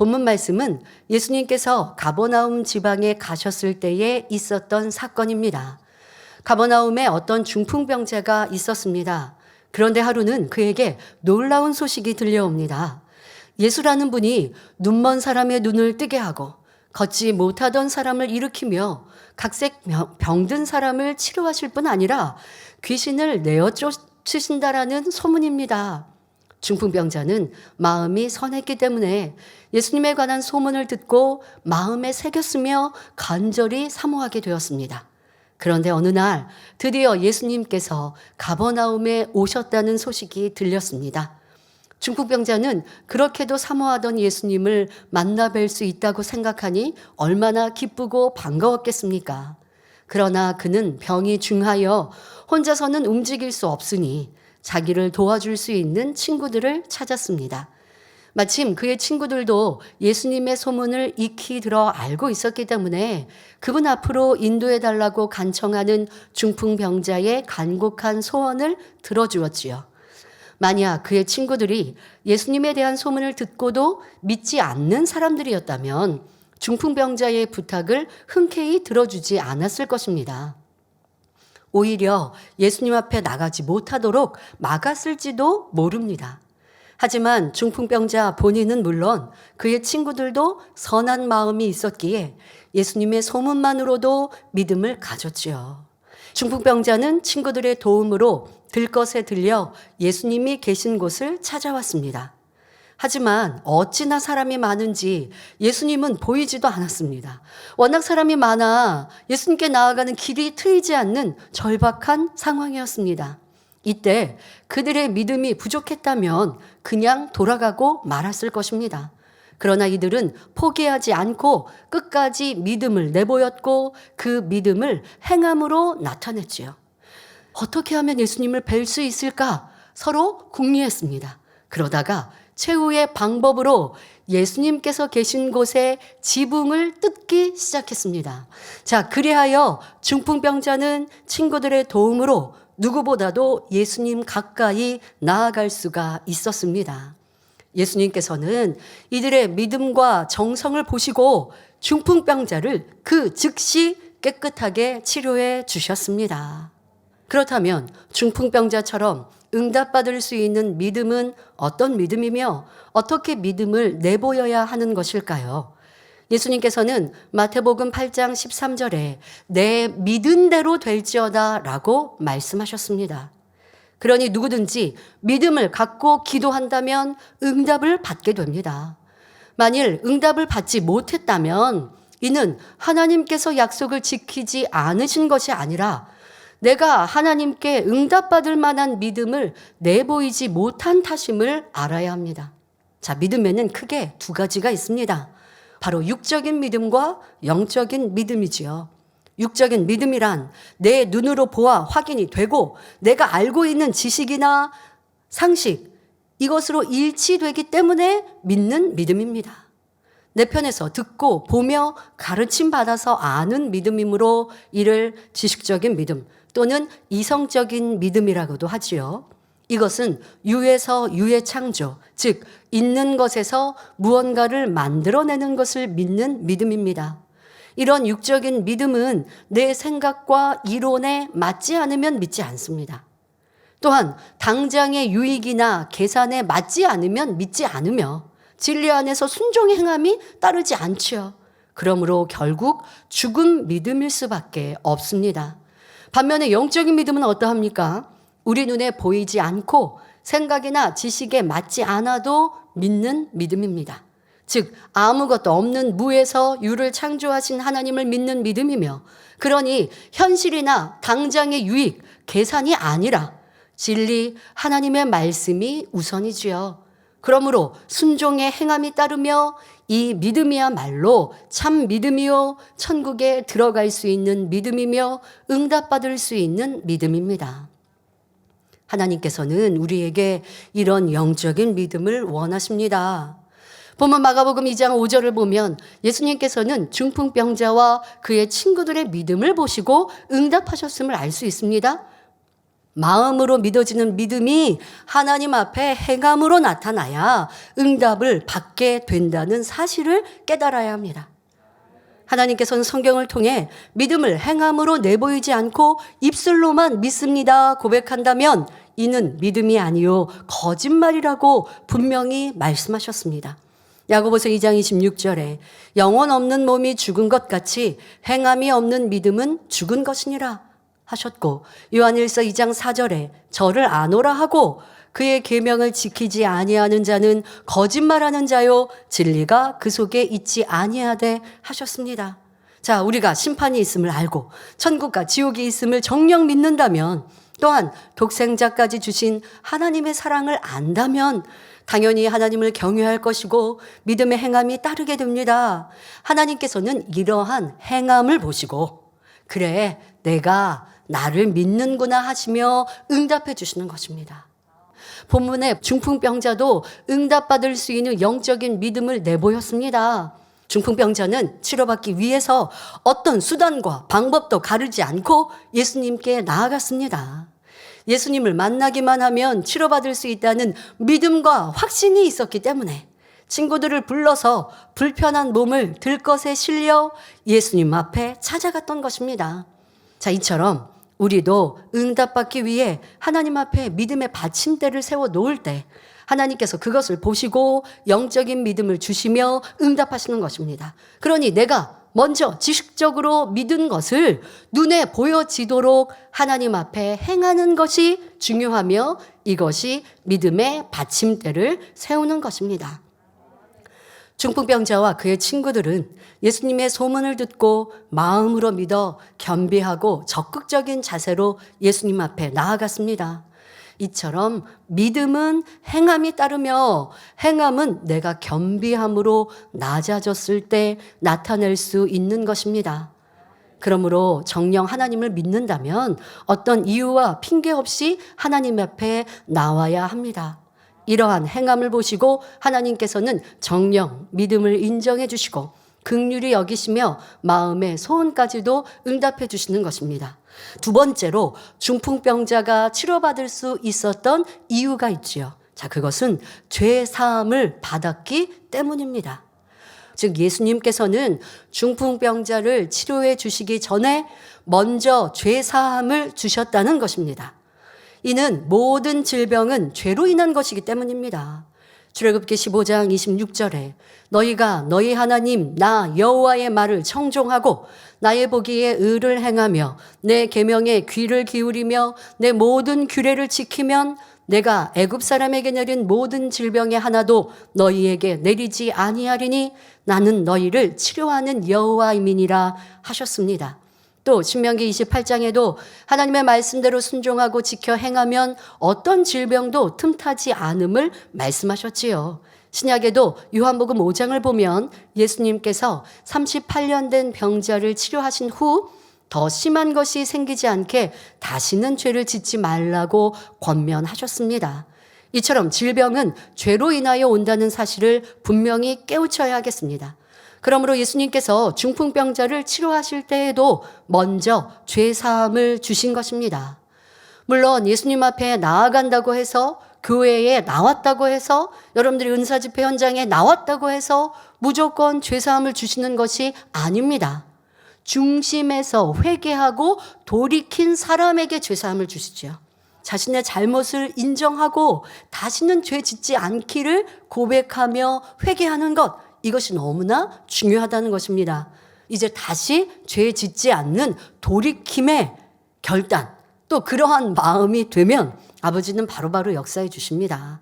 본문 말씀은 예수님께서 가버나움 지방에 가셨을 때에 있었던 사건입니다. 가버나움에 어떤 중풍병자가 있었습니다. 그런데 하루는 그에게 놀라운 소식이 들려옵니다. 예수라는 분이 눈먼 사람의 눈을 뜨게 하고 걷지 못하던 사람을 일으키며 각색 병든 사람을 치료하실 뿐 아니라 귀신을 내어 쫓으신다라는 소문입니다. 중풍병자는 마음이 선했기 때문에 예수님에 관한 소문을 듣고 마음에 새겼으며 간절히 사모하게 되었습니다. 그런데 어느 날 드디어 예수님께서 가버나움에 오셨다는 소식이 들렸습니다. 중풍병자는 그렇게도 사모하던 예수님을 만나 뵐 수 있다고 생각하니 얼마나 기쁘고 반가웠겠습니까? 그러나 그는 병이 중하여 혼자서는 움직일 수 없으니 자기를 도와줄 수 있는 친구들을 찾았습니다. 마침 그의 친구들도 예수님의 소문을 익히 들어 알고 있었기 때문에 그분 앞으로 인도해달라고 간청하는 중풍병자의 간곡한 소원을 들어주었지요. 만약 그의 친구들이 예수님에 대한 소문을 듣고도 믿지 않는 사람들이었다면 중풍병자의 부탁을 흔쾌히 들어주지 않았을 것입니다. 오히려 예수님 앞에 나가지 못하도록 막았을지도 모릅니다. 하지만 중풍병자 본인은 물론 그의 친구들도 선한 마음이 있었기에 예수님의 소문만으로도 믿음을 가졌지요. 중풍병자는 친구들의 도움으로 들것에 들려 예수님이 계신 곳을 찾아왔습니다. 하지만 어찌나 사람이 많은지 예수님은 보이지도 않았습니다. 워낙 사람이 많아 예수님께 나아가는 길이 트이지 않는 절박한 상황이었습니다. 이때 그들의 믿음이 부족했다면 그냥 돌아가고 말았을 것입니다. 그러나 이들은 포기하지 않고 끝까지 믿음을 내보였고 그 믿음을 행함으로 나타냈지요. 어떻게 하면 예수님을 뵐 수 있을까? 서로 궁리했습니다. 그러다가 최후의 방법으로 예수님께서 계신 곳에 지붕을 뜯기 시작했습니다. 자, 그리하여 중풍병자는 친구들의 도움으로 누구보다도 예수님 가까이 나아갈 수가 있었습니다. 예수님께서는 이들의 믿음과 정성을 보시고 중풍병자를 그 즉시 깨끗하게 치료해 주셨습니다. 그렇다면 중풍병자처럼 응답받을 수 있는 믿음은 어떤 믿음이며 어떻게 믿음을 내보여야 하는 것일까요? 예수님께서는 마태복음 8장 13절에 내 믿은 대로 될지어다 라고 말씀하셨습니다. 그러니 누구든지 믿음을 갖고 기도한다면 응답을 받게 됩니다. 만일 응답을 받지 못했다면 이는 하나님께서 약속을 지키지 않으신 것이 아니라 내가 하나님께 응답받을 만한 믿음을 내보이지 못한 탓임을 알아야 합니다. 자, 믿음에는 크게 두 가지가 있습니다. 바로 육적인 믿음과 영적인 믿음이지요. 육적인 믿음이란 내 눈으로 보아 확인이 되고 내가 알고 있는 지식이나 상식, 이것으로 일치되기 때문에 믿는 믿음입니다. 내 편에서 듣고 보며 가르침 받아서 아는 믿음이므로 이를 지식적인 믿음 또는 이성적인 믿음이라고도 하지요. 이것은 유에서 유의 창조, 즉 있는 것에서 무언가를 만들어내는 것을 믿는 믿음입니다. 이런 육적인 믿음은 내 생각과 이론에 맞지 않으면 믿지 않습니다. 또한 당장의 유익이나 계산에 맞지 않으면 믿지 않으며 진리 안에서 순종의 행함이 따르지 않지요. 그러므로 결국 죽은 믿음일 수밖에 없습니다. 반면에 영적인 믿음은 어떠합니까? 우리 눈에 보이지 않고 생각이나 지식에 맞지 않아도 믿는 믿음입니다. 즉 아무것도 없는 무에서 유를 창조하신 하나님을 믿는 믿음이며 그러니 현실이나 당장의 유익, 계산이 아니라 진리, 하나님의 말씀이 우선이지요. 그러므로 순종의 행함이 따르며 이 믿음이야말로 참 믿음이요 천국에 들어갈 수 있는 믿음이며 응답받을 수 있는 믿음입니다. 하나님께서는 우리에게 이런 영적인 믿음을 원하십니다. 본문 마가복음 2장 5절을 보면 예수님께서는 중풍병자와 그의 친구들의 믿음을 보시고 응답하셨음을 알 수 있습니다. 마음으로 믿어지는 믿음이 하나님 앞에 행함으로 나타나야 응답을 받게 된다는 사실을 깨달아야 합니다. 하나님께서는 성경을 통해 믿음을 행함으로 내보이지 않고 입술로만 믿습니다 고백한다면 이는 믿음이 아니요 거짓말이라고 분명히 말씀하셨습니다. 야고보서 2장 26절에 영혼 없는 몸이 죽은 것 같이 행함이 없는 믿음은 죽은 것이니라 하셨고, 요한일서 2장 4절에 저를 아노라 하고 그의 계명을 지키지 아니하는 자는 거짓말하는 자요 진리가 그 속에 있지 아니하되 하셨습니다. 자, 우리가 심판이 있음을 알고 천국과 지옥이 있음을 정녕 믿는다면, 또한 독생자까지 주신 하나님의 사랑을 안다면 당연히 하나님을 경외할 것이고 믿음의 행함이 따르게 됩니다. 하나님께서는 이러한 행함을 보시고 그래 내가 나를 믿는구나 하시며 응답해 주시는 것입니다. 본문의 중풍병자도 응답받을 수 있는 영적인 믿음을 내보였습니다. 중풍병자는 치료받기 위해서 어떤 수단과 방법도 가르지 않고 예수님께 나아갔습니다. 예수님을 만나기만 하면 치료받을 수 있다는 믿음과 확신이 있었기 때문에 친구들을 불러서 불편한 몸을 들것에 실려 예수님 앞에 찾아갔던 것입니다. 자, 이처럼 우리도 응답받기 위해 하나님 앞에 믿음의 받침대를 세워 놓을 때 하나님께서 그것을 보시고 영적인 믿음을 주시며 응답하시는 것입니다. 그러니 내가 먼저 지식적으로 믿은 것을 눈에 보여지도록 하나님 앞에 행하는 것이 중요하며 이것이 믿음의 받침대를 세우는 것입니다. 중풍병자와 그의 친구들은 예수님의 소문을 듣고 마음으로 믿어 겸비하고 적극적인 자세로 예수님 앞에 나아갔습니다. 이처럼 믿음은 행함이 따르며 행함은 내가 겸비함으로 낮아졌을 때 나타낼 수 있는 것입니다. 그러므로 정녕 하나님을 믿는다면 어떤 이유와 핑계 없이 하나님 앞에 나와야 합니다. 이러한 행함을 보시고 하나님께서는 정녕 믿음을 인정해 주시고 긍휼히 여기시며 마음의 소원까지도 응답해 주시는 것입니다. 두 번째로 중풍병자가 치료받을 수 있었던 이유가 있지요. 자, 그것은 죄 사함을 받았기 때문입니다. 즉 예수님께서는 중풍병자를 치료해 주시기 전에 먼저 죄 사함을 주셨다는 것입니다. 이는 모든 질병은 죄로 인한 것이기 때문입니다. 출애굽기 15장 26절에 너희가 너희 하나님 나 여호와의 말을 청종하고 나의 보기에 의를 행하며 내 계명에 귀를 기울이며 내 모든 규례를 지키면 내가 애굽 사람에게 내린 모든 질병의 하나도 너희에게 내리지 아니하리니 나는 너희를 치료하는 여호와임이니라 하셨습니다. 또 신명기 28장에도 하나님의 말씀대로 순종하고 지켜 행하면 어떤 질병도 틈타지 않음을 말씀하셨지요. 신약에도 요한복음 5장을 보면 예수님께서 38년 된 병자를 치료하신 후 더 심한 것이 생기지 않게 다시는 죄를 짓지 말라고 권면하셨습니다. 이처럼 질병은 죄로 인하여 온다는 사실을 분명히 깨우쳐야 하겠습니다. 그러므로 예수님께서 중풍병자를 치료하실 때에도 먼저 죄 사함을 주신 것입니다. 물론 예수님 앞에 나아간다고 해서 교회에 나왔다고 해서 여러분들이 은사집회 현장에 나왔다고 해서 무조건 죄 사함을 주시는 것이 아닙니다. 중심에서 회개하고 돌이킨 사람에게 죄 사함을 주시죠. 자신의 잘못을 인정하고 다시는 죄 짓지 않기를 고백하며 회개하는 것, 이것이 너무나 중요하다는 것입니다. 이제 다시 죄 짓지 않는 돌이킴의 결단, 또 그러한 마음이 되면 아버지는 바로바로 역사해 주십니다.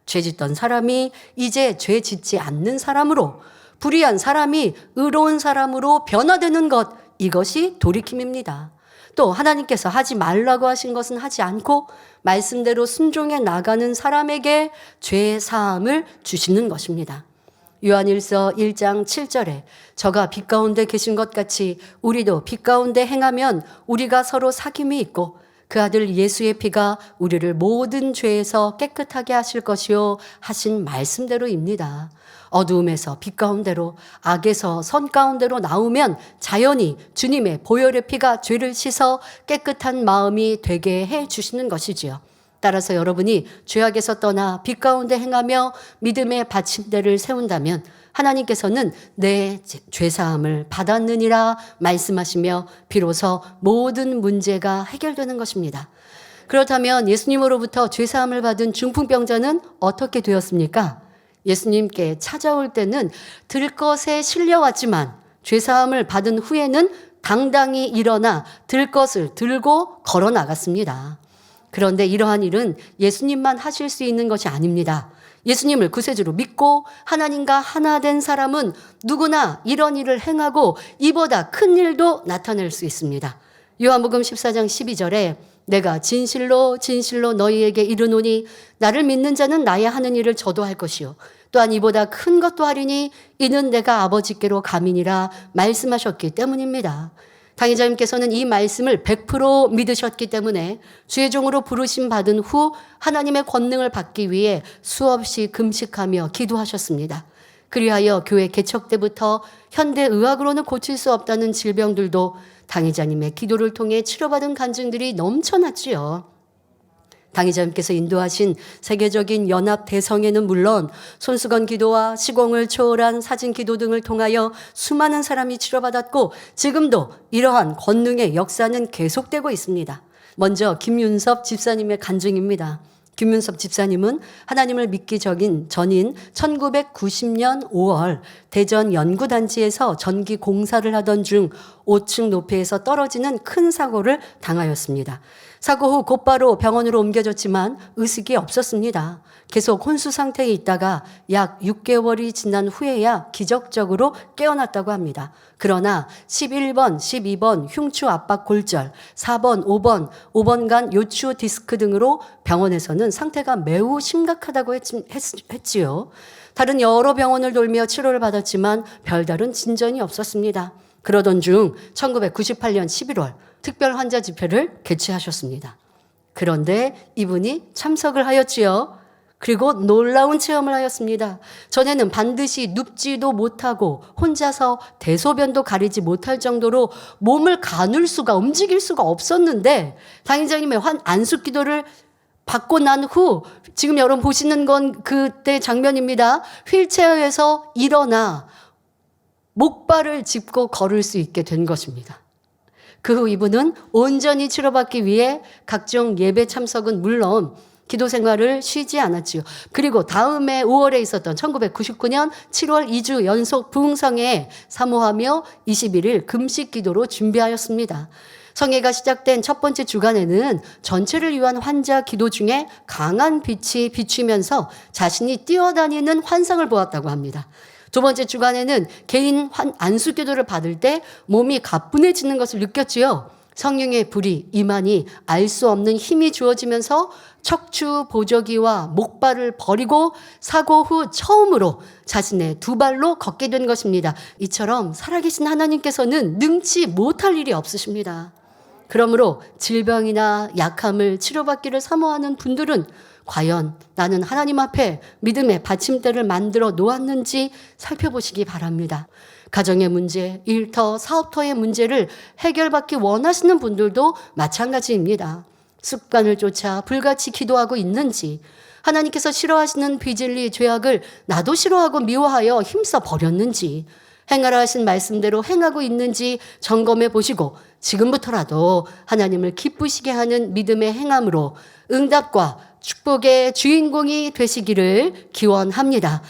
죄 짓던 사람이 이제 죄 짓지 않는 사람으로, 불의한 사람이 의로운 사람으로 변화되는 것, 이것이 돌이킴입니다. 또 하나님께서 하지 말라고 하신 것은 하지 않고 말씀대로 순종해 나가는 사람에게 죄 사함을 주시는 것입니다. 요한일서 1장 7절에 저가 빛 가운데 계신 것 같이 우리도 빛 가운데 행하면 우리가 서로 사귐이 있고 그 아들 예수의 피가 우리를 모든 죄에서 깨끗하게 하실 것이요 하신 말씀대로입니다. 어두움에서 빛 가운데로, 악에서 선 가운데로 나오면 자연히 주님의 보혈의 피가 죄를 씻어 깨끗한 마음이 되게 해 주시는 것이지요. 따라서 여러분이 죄악에서 떠나 빛 가운데 행하며 믿음의 받침대를 세운다면 하나님께서는 내 죄사함을 받았느니라 말씀하시며 비로소 모든 문제가 해결되는 것입니다. 그렇다면 예수님으로부터 죄사함을 받은 중풍병자는 어떻게 되었습니까? 예수님께 찾아올 때는 들것에 실려왔지만 죄사함을 받은 후에는 당당히 일어나 들것을 들고 걸어 나갔습니다. 그런데 이러한 일은 예수님만 하실 수 있는 것이 아닙니다. 예수님을 구세주로 믿고 하나님과 하나 된 사람은 누구나 이런 일을 행하고 이보다 큰 일도 나타낼 수 있습니다. 요한복음 14장 12절에 내가 진실로 진실로 너희에게 이르노니 나를 믿는 자는 나의 하는 일을 저도 할 것이요 또한 이보다 큰 것도 하리니 이는 내가 아버지께로 감이니라 말씀하셨기 때문입니다. 당회자님께서는 이 말씀을 100% 믿으셨기 때문에 주의 종으로 부르심 받은 후 하나님의 권능을 받기 위해 수없이 금식하며 기도하셨습니다. 그리하여 교회 개척 때부터 현대 의학으로는 고칠 수 없다는 질병들도 당회자님의 기도를 통해 치료받은 간증들이 넘쳐났지요. 당회자님께서 인도하신 세계적인 연합 대성회는 물론 손수건 기도와 시공을 초월한 사진 기도 등을 통하여 수많은 사람이 치료받았고 지금도 이러한 권능의 역사는 계속되고 있습니다. 먼저 김윤섭 집사님의 간증입니다. 김윤섭 집사님은 하나님을 믿기 전인 1990년 5월 대전 연구단지에서 전기 공사를 하던 중 5층 높이에서 떨어지는 큰 사고를 당하였습니다. 사고 후 곧바로 병원으로 옮겨졌지만 의식이 없었습니다. 계속 혼수 상태에 있다가 약 6개월이 지난 후에야 기적적으로 깨어났다고 합니다. 그러나 11번, 12번 흉추 압박 골절, 4번, 5번간 요추 디스크 등으로 병원에서는 상태가 매우 심각하다고 했지요. 다른 여러 병원을 돌며 치료를 받았지만 별다른 진전이 없었습니다. 그러던 중 1998년 11월 특별 환자 집회를 개최하셨습니다. 그런데 이분이 참석을 하였지요. 그리고 놀라운 체험을 하였습니다. 전에는 반드시 눕지도 못하고 혼자서 대소변도 가리지 못할 정도로 몸을 가눌 수가, 움직일 수가 없었는데 당회장님의 안수 기도를 받고 난 후 지금 여러분 보시는 건 그때 장면입니다. 휠체어에서 일어나 목발을 짚고 걸을 수 있게 된 것입니다. 그 후 이분은 온전히 치료받기 위해 각종 예배 참석은 물론 기도 생활을 쉬지 않았지요. 그리고 다음해 5월에 있었던 1999년 7월 2주 연속 부흥성회에 사모하며 21일 금식 기도로 준비하였습니다. 성회가 시작된 첫 번째 주간에는 전체를 위한 환자 기도 중에 강한 빛이 비추면서 자신이 뛰어다니는 환상을 보았다고 합니다. 두 번째 주간에는 개인 안수 기도를 받을 때 몸이 가뿐해지는 것을 느꼈지요. 성령의 불이 임하니 알 수 없는 힘이 주어지면서 척추 보조기와 목발을 버리고 사고 후 처음으로 자신의 두 발로 걷게 된 것입니다. 이처럼 살아계신 하나님께서는 능치 못할 일이 없으십니다. 그러므로 질병이나 약함을 치료받기를 사모하는 분들은 과연 나는 하나님 앞에 믿음의 받침대를 만들어 놓았는지 살펴보시기 바랍니다. 가정의 문제, 일터, 사업터의 문제를 해결받기 원하시는 분들도 마찬가지입니다. 습관을 쫓아 불같이 기도하고 있는지, 하나님께서 싫어하시는 비진리, 죄악을 나도 싫어하고 미워하여 힘써 버렸는지, 행하라 하신 말씀대로 행하고 있는지 점검해 보시고 지금부터라도 하나님을 기쁘시게 하는 믿음의 행함으로 응답과 축복의 주인공이 되시기를 기원합니다.